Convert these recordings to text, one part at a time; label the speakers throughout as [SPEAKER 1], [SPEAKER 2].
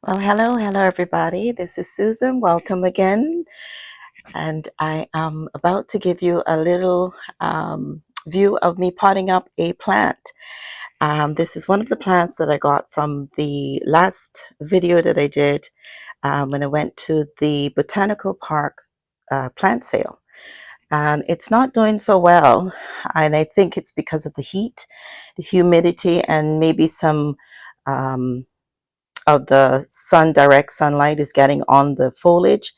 [SPEAKER 1] Well, hello everybody. This is Susan. Welcome again. And I am about to give you a little view of me potting up a plant. This is one of the plants that I got from the last video that I did when I went to the Botanical Park plant sale. And it's not doing so well. And I think it's because of the heat, the humidity, and maybe some um, of the direct sunlight is getting on the foliage,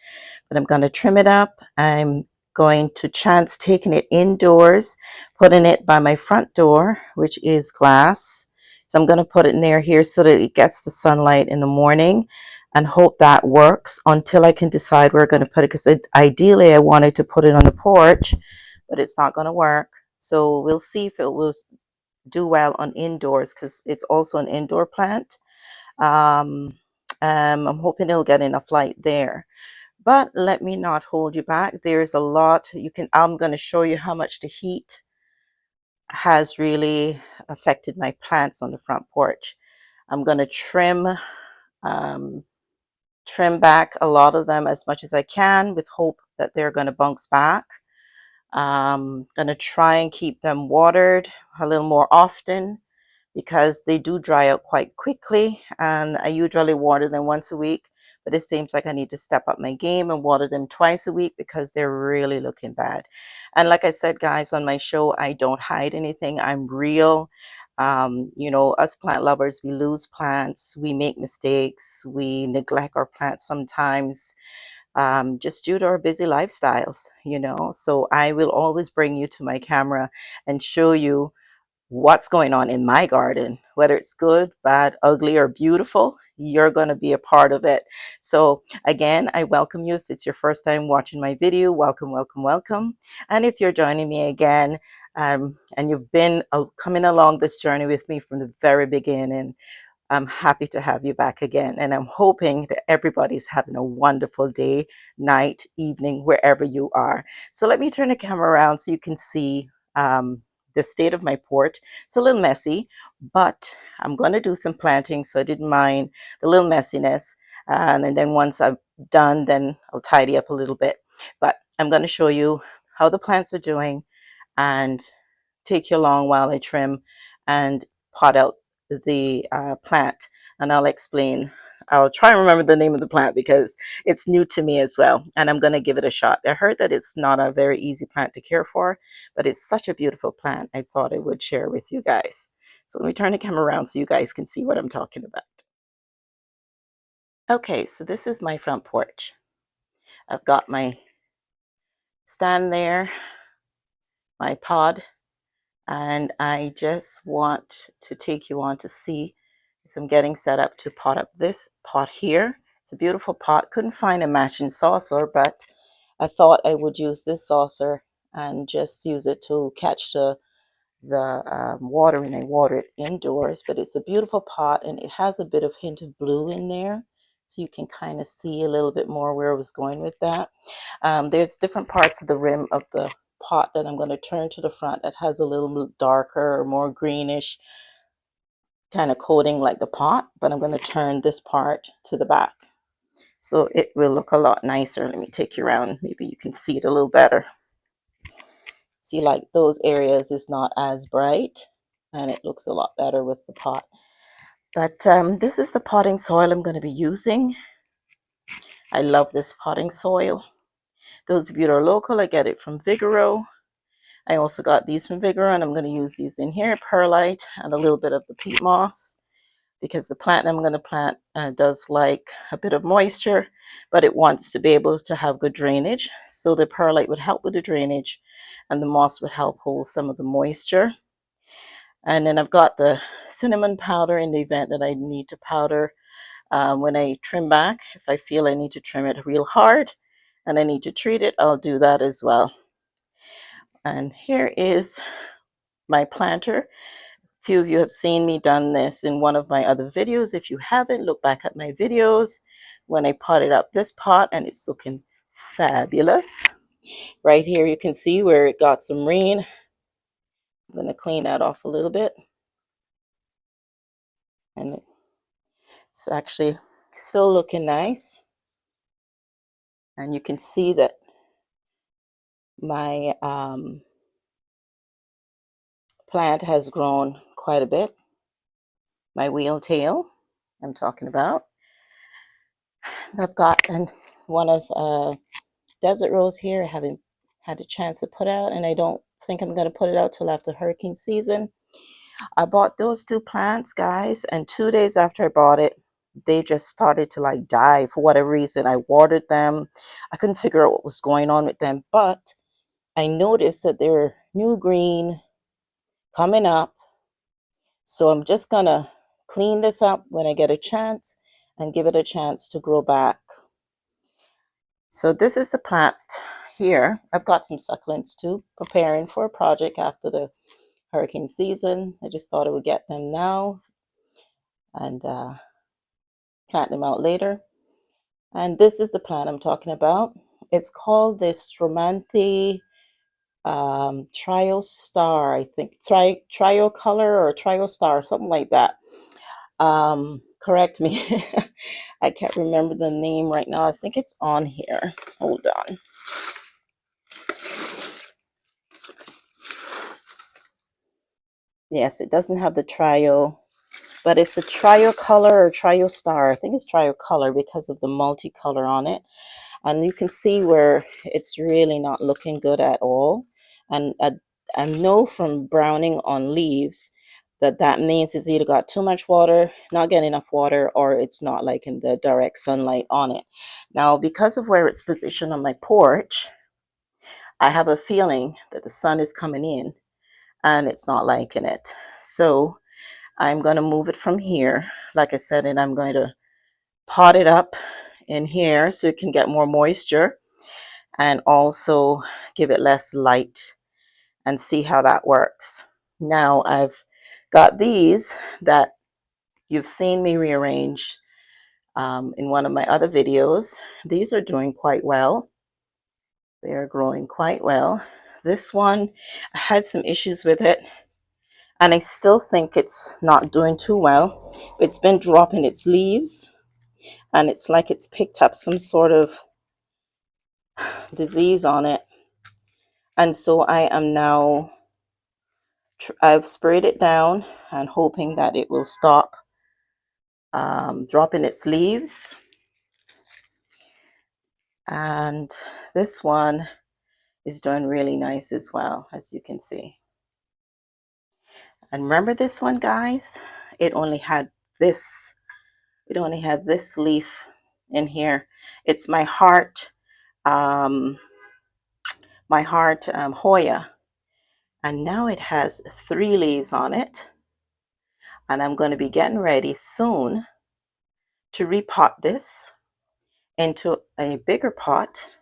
[SPEAKER 1] but I'm going to trim it up. I'm going to chance taking it indoors, putting it by my front door, which is glass. So I'm going to put it near here so that it gets the sunlight in the morning and hope that works until I can decide where we're going to put it, because ideally I wanted to put it on the porch, but it's not going to work. So we'll see if it will do well on indoors, because it's also an indoor plant. um, I'm hoping it'll get enough light there. But let me not hold you back. There's a lot I'm going to show you how much the heat has really affected my plants on the front porch. I'm going to um, trim back a lot of them as much as I can, with hope that they're going to bounce back. Going to try and keep them watered a little more often, because they do dry out quite quickly, and I usually water them once a week, but it seems like I need to step up my game and water them twice a week because they're really looking bad. And like I said, guys, on my show, I don't hide anything. I'm real. Us plant lovers, we lose plants, we make mistakes, we neglect our plants sometimes, just due to our busy lifestyles. So I will always bring you to my camera and show you what's going on in my garden, whether it's good, bad, ugly, or beautiful. You're going to be a part of it. So again, I welcome you. If it's your first time watching my video, welcome, welcome, welcome. And if you're joining me again, and you've been coming along this journey with me from the very beginning, I'm happy to have you back again. And I'm hoping that everybody's having a wonderful day, night, evening, wherever you are. So let me turn the camera around so you can see the state of my porch. It's a little messy, but I'm going to do some planting, so I didn't mind the little messiness. And then once I'm done, then I'll tidy up a little bit. But I'm going to show you how the plants are doing and take you along while I trim and pot out the plant. And I'll try and remember the name of the plant because it's new to me as well, and I'm going to give it a shot. I heard that it's not a very easy plant to care for, but it's such a beautiful plant. I thought I would share with you guys. So let me turn the camera around so you guys can see what I'm talking about. Okay, so this is my front porch. I've got my stand there, my pod, and I just want to take you on to see. So I'm getting set up to pot up this pot here. It's a beautiful pot. Couldn't find a matching saucer, but I thought I would use this saucer and just use it to catch the water, and I water it indoors. But it's a beautiful pot, and it has a bit of hint of blue in there, so you can kind of see a little bit more where I was going with that. There's different parts of the rim of the pot that I'm going to turn to the front that has a little darker, more greenish kind of coating like the pot, but I'm going to turn this part to the back so it will look a lot nicer. Let me take you around. Maybe you can see it a little better. See, like those areas is not as bright, and it looks a lot better with the pot. But this is the potting soil I'm going to be using. I love this potting soil. Those of you that are local, I get it from Vigoro. I also got these from Vigoro, and I'm going to use these in here, perlite and a little bit of the peat moss, because the plant I'm going to plant does like a bit of moisture, but it wants to be able to have good drainage. So the perlite would help with the drainage, and the moss would help hold some of the moisture. And then I've got the cinnamon powder in the event that I need to powder when I trim back. If I feel I need to trim it real hard and I need to treat it, I'll do that as well. And here is my planter. Few of you have seen me done this in one of my other videos. If you haven't, look back at my videos when I potted up this pot, and it's looking fabulous. Right here you can see where it got some rain. I'm going to clean that off a little bit. And it's actually Still looking nice. And you can see that my plant has grown quite a bit. My wheel tail I'm talking about. I've got one of desert rose here. I haven't had a chance to put out, and I don't think I'm going to put it out till after hurricane season. I bought those two plants, guys, and 2 days after I bought it, they just started to like die for whatever reason. I watered them. I couldn't figure out what was going on with them, but I noticed that they're new green coming up. So I'm just gonna clean this up when I get a chance and give it a chance to grow back. So this is the plant here. I've got some succulents too, preparing for a project after the hurricane season. I just thought I would get them now and plant them out later. And this is the plant I'm talking about. It's called the Stromanthe Triostar, I think. Triocolor or Triostar, something like that. Correct me. I can't remember the name right now. I think it's on here. Hold on. Yes, it doesn't have the trio, but it's a Triocolor or Triostar. I think it's Triocolor because of the multicolor on it. And you can see where it's really not looking good at all. And I know from browning on leaves that that means it's either got too much water, not getting enough water, or it's not like in the direct sunlight on it. Now, because of where it's positioned on my porch, I have a feeling that the sun is coming in and it's not liking it. So I'm going to move it from here, like I said, and I'm going to pot it up in here so it can get more moisture and also give it less light and see how that works. Now I've got these that you've seen me rearrange in one of my other videos. These are doing quite well. They are growing quite well. This one, I had some issues with it, and I still think it's not doing too well. It's been dropping its leaves, and it's like it's picked up some sort of disease on it. And so I am now, I've sprayed it down and hoping that it will stop dropping its leaves. And this one is doing really nice as well, as you can see. And remember this one, guys? It only had this. It only had this leaf in here. It's my heart, Hoya. And now it has 3 leaves on it. And I'm going to be getting ready soon to repot this into a bigger pot,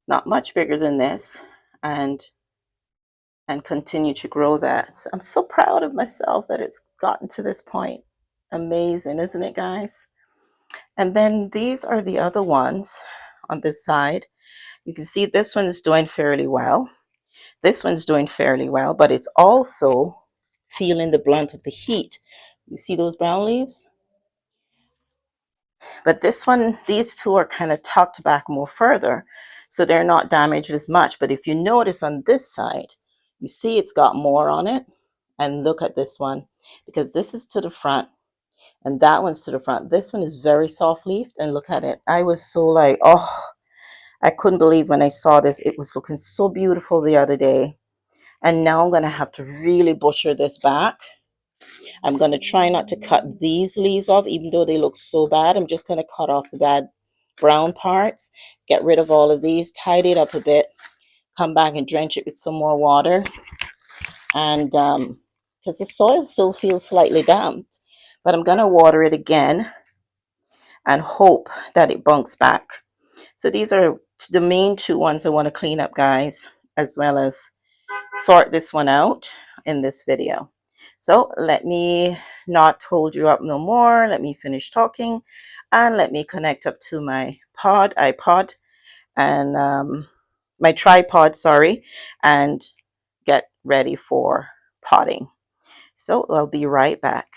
[SPEAKER 1] not much bigger than this, and continue to grow that. So I'm so proud of myself that it's gotten to this point. Amazing, isn't it, guys? And then these are the other ones on this side. You can see this one is doing fairly well. This one's doing fairly well, but it's also feeling the brunt of the heat. You see those brown leaves? But this one, these two are kind of tucked back more further, so they're not damaged as much. But if you notice on this side, you see it's got more on it. And look at this one, because this is to the front and that one's to the front. This one is very soft leafed, and look at it. I was so like, oh, I couldn't believe when I saw this. It was looking so beautiful the other day. And now I'm going to have to really butcher this back. I'm going to try not to cut these leaves off, even though they look so bad. I'm just going to cut off the bad brown parts, get rid of all of these, tidy it up a bit, come back and drench it with some more water. And because the soil still feels slightly damp, but I'm going to water it again and hope that it bunks back. So these are the main 2 ones I want to clean up, guys, as well as sort this one out in this video. So let me not hold you up no more. Let me finish talking and let me connect up to my iPod and my tripod, sorry, and get ready for potting. So I'll be right back.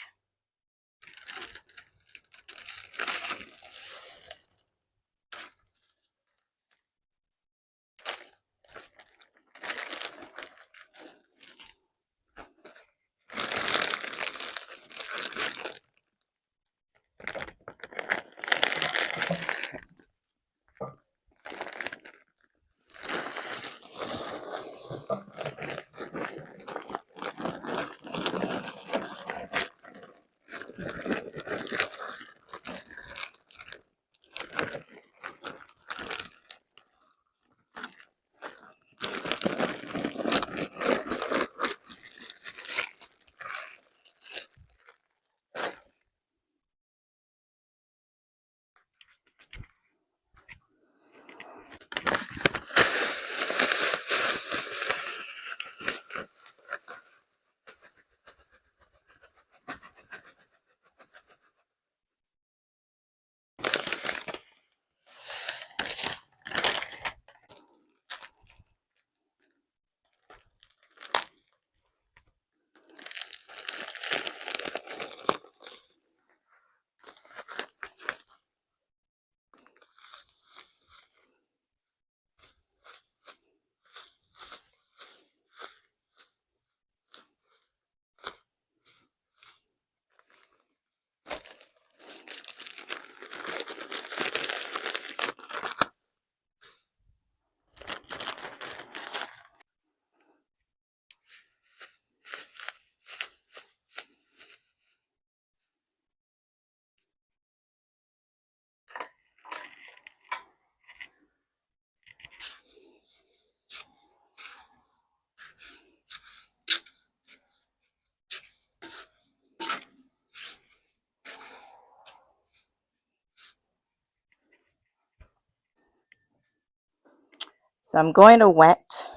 [SPEAKER 1] So I'm going to wet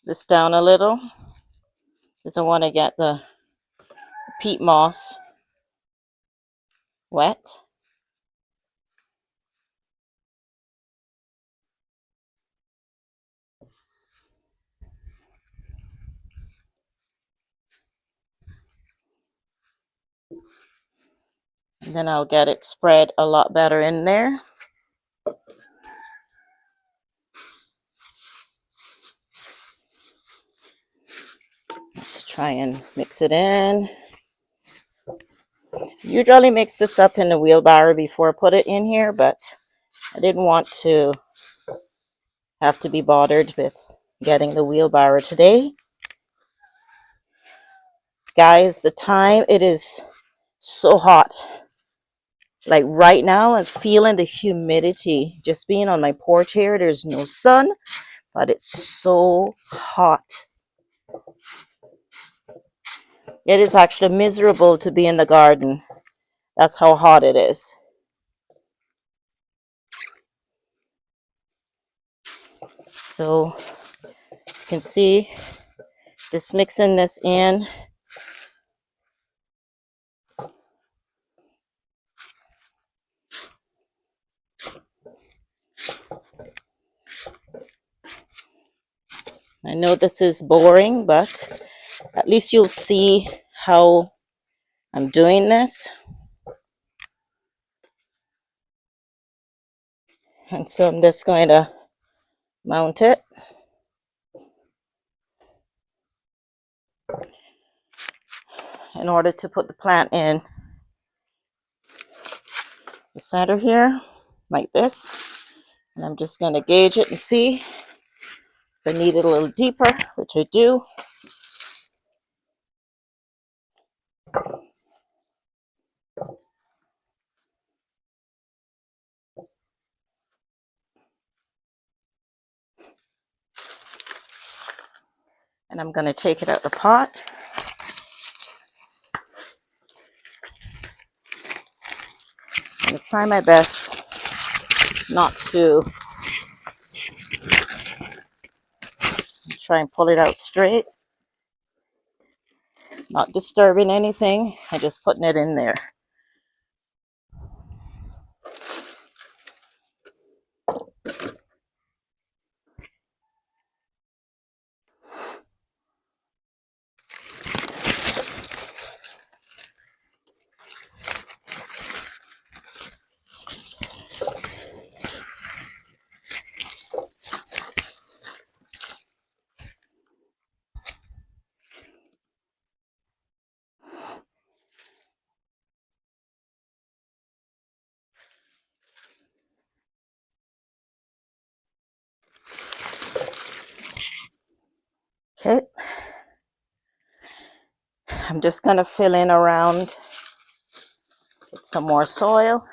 [SPEAKER 1] this down a little because I want to get the peat moss wet. And then I'll get it spread a lot better in there. Let's try and mix it in. Usually mix this up in the wheelbarrow before I put it in here, but I didn't want to have to be bothered with getting the wheelbarrow today. Guys, the time it is so hot. Like right now, I'm feeling the humidity. Just being on my porch here, there's no sun, but it's so hot. It is actually miserable to be in the garden. That's how hot it is. So, as you can see, just mixing this in. I know this is boring, but at least you'll see how I'm doing this. And so I'm just going to mount it. In order to put the plant in the center here, like this. And I'm just going to gauge it and see if I need it a little deeper, which I do. And I'm going to take it out the pot. I'm going to try my best not to try and pull it out straight. Not disturbing anything. I'm just putting it in there. Okay. I'm just going to fill in around with some more soil.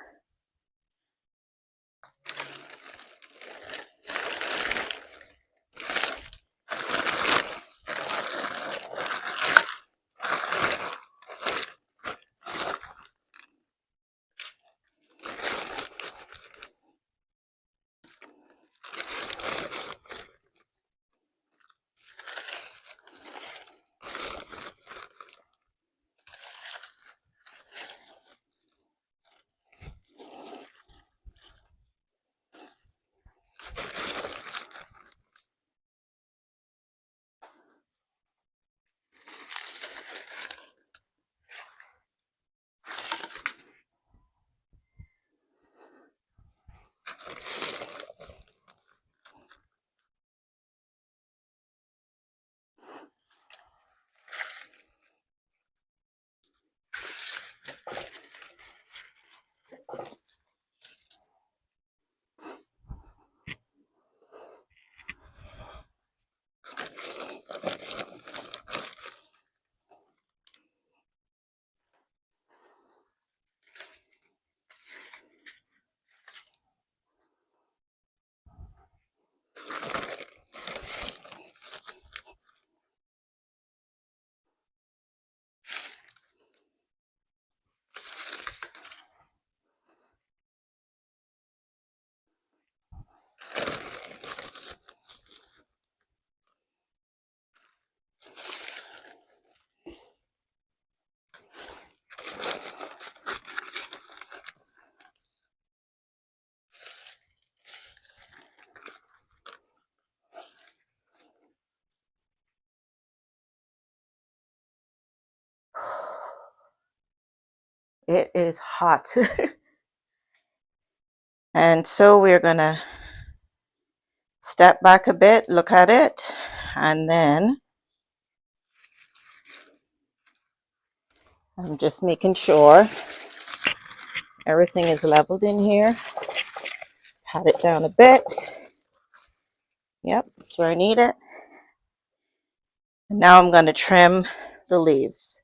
[SPEAKER 1] It is hot. And so we're gonna step back a bit, look at it, and then I'm just making sure everything is leveled in here. Pat it down a bit. Yep, that's where I need it. And now I'm going to trim the leaves.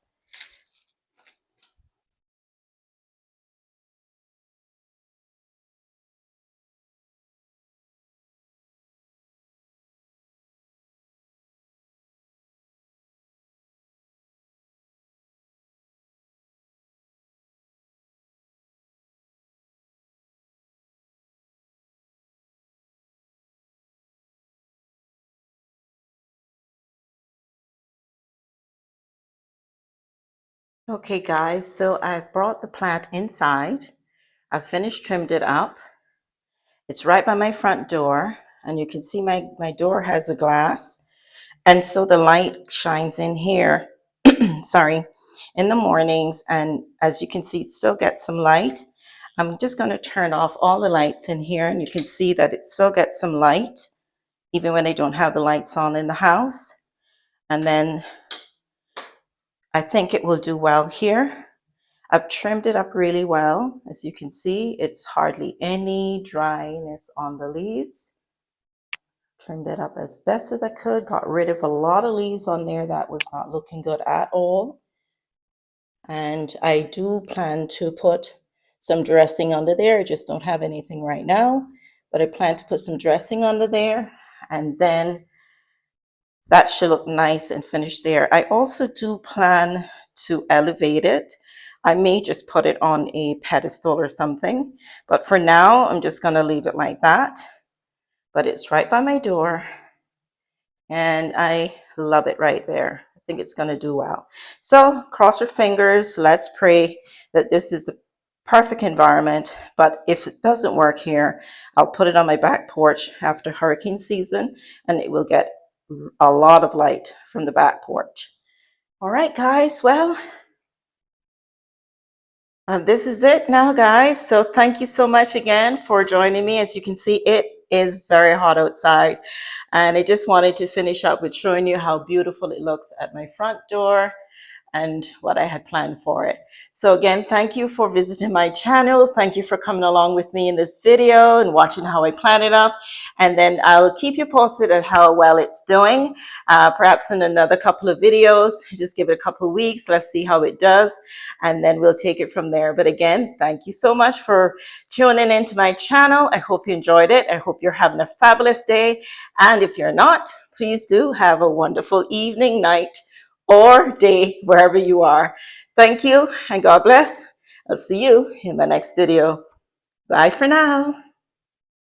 [SPEAKER 1] Okay guys, so I've brought the plant inside. I've finished trimmed it up. It's right by my front door, and you can see my door has a glass, and so the light shines in here, sorry, in the mornings, and as you can see, it still gets some light. I'm just going to turn off all the lights in here, and you can see that it still gets some light, even when I don't have the lights on in the house. And then I think it will do well here. I've trimmed it up really well. As you can see, it's hardly any dryness on the leaves. Trimmed it up as best as I could, got rid of a lot of leaves on there that was not looking good at all. And I do plan to put some dressing under there. I just don't have anything right now, but I plan to put some dressing under there, and then that should look nice and finished there. I also do plan to elevate it. I may just put it on a pedestal or something, but for now, I'm just going to leave it like that. But it's right by my door, and I love it right there. I think it's going to do well. So cross your fingers. Let's pray that this is the perfect environment. But if it doesn't work here, I'll put it on my back porch after hurricane season, and it will get a lot of light from the back porch. All right, guys. Well, this is it now, guys. So thank you so much again for joining me. As you can see, it is very hot outside. And I just wanted to finish up with showing you how beautiful it looks at my front door and what I had planned for it. So again, thank you for visiting my channel. Thank you for coming along with me in this video and watching how I plan it up. And then I'll keep you posted on how well it's doing. Perhaps in another couple of videos, just give it a couple of weeks. Let's see how it does. And then we'll take it from there. But again, thank you so much for tuning into my channel. I hope you enjoyed it. I hope you're having a fabulous day. And if you're not, please do have a wonderful evening, night, or day, wherever you are. Thank you and God bless. I'll see you in the next video. Bye for now.